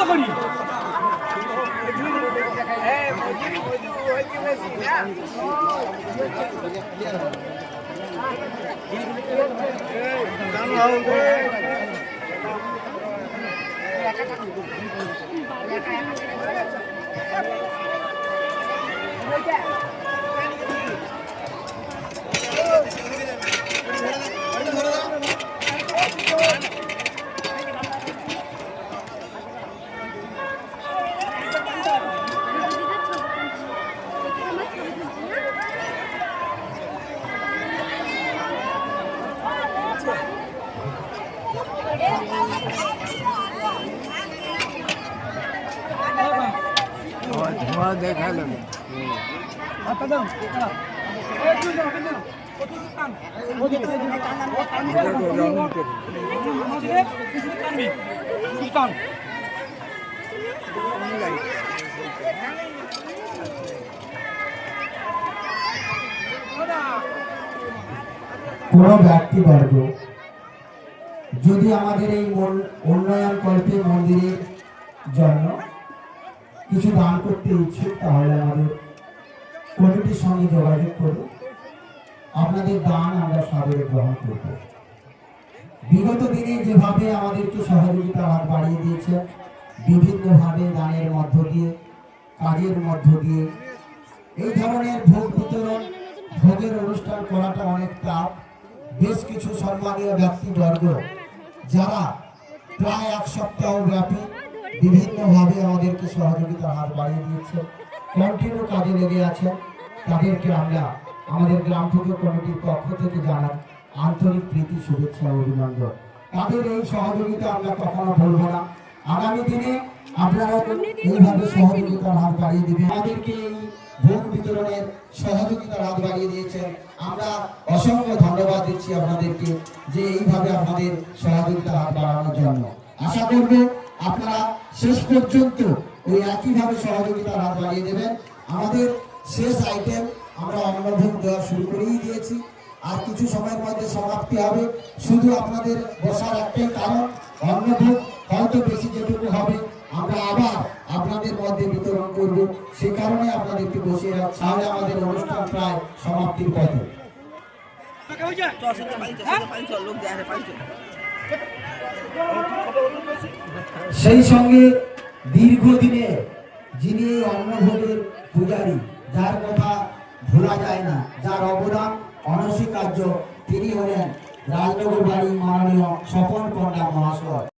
করি ধোঁয়া দেখা লাগে কোন ব্যক্তিবর্গ যদি আমাদের এই উন্নয়ন কল্পে মন্দিরের জন্য কিছু দান করতে ইচ্ছুক তাহলে আমাদের কমিটির সঙ্গে যোগাযোগ করুন। আপনাদের দান আমরা সাদরে গ্রহণ করব। বিগত দিনে যেভাবে আমাদেরকে সহযোগিতার হাত বাড়িয়ে দিয়েছে বিভিন্নভাবে দানের মধ্য দিয়ে, কাজের মধ্য দিয়ে, এই ধরনের ভোগ বিতরণ, ভোগের অনুষ্ঠান করাটা অনেক চাপ। বেশ কিছু সম্মানীয় ব্যক্তিবর্গ যারা প্রায় এক সপ্তাহ ব্যাপী বিভিন্নভাবে আমাদেরকে সহযোগিতার হাত বাড়িয়ে দিয়েছে, কন্টিনিউ কাজে লেগে আছে, তাদেরকে আমরা আমাদের গ্রাম থেকে কমিটির পক্ষ থেকে জানাই আন্তরিক প্রীতি, শুভেচ্ছা ও অভিনন্দন। তাদের এই সহযোগিতা আমরা কখনো ভুলব না। আগামী দিনে আপনারা এইভাবে সহযোগিতার হাত বাড়িয়ে দিবেন। আমাদেরকে এই ভোগ বিতরণের সহযোগিতার হাত বাড়িয়ে দিয়েছেন, আমরা অসংখ্য ধন্যবাদ দিচ্ছি আপনাদেরকে যে এইভাবে আপনাদের সহযোগিতার হাত বাড়ানোর জন্য। আশা করব আপনারা শেষ পর্যন্ত ওই একইভাবে সহযোগিতার হাত বাড়িয়ে দেবেন। আমাদের শেষ আইটেম আমরা অন্নভোগ দেওয়া শুরু করেই দিয়েছি, আর কিছু সময়ের মধ্যে সমাপ্তি হবে। শুধু আপনাদের বসার একটাই কারণ, অন্নভোগ হয়তো বেশি যেটুকু হবে আমরা আবার আপনাদের মধ্যে বিতরণ করব, সে কারণে আপনাদেরকে বসিয়ে রাখছি। তাহলে আমাদের অনুষ্ঠান প্রায় সমাপ্তির পথে। সেই সঙ্গে দীর্ঘদিনে যিনি অন্নভোগের পূজারী, যার কথা ভোলা যায় না, যার অবদান অনস্বীকার্য, তিনি হলেন রাজনগর বাড়ি মাননীয় স্বপন পণ্ডা মহাশয়।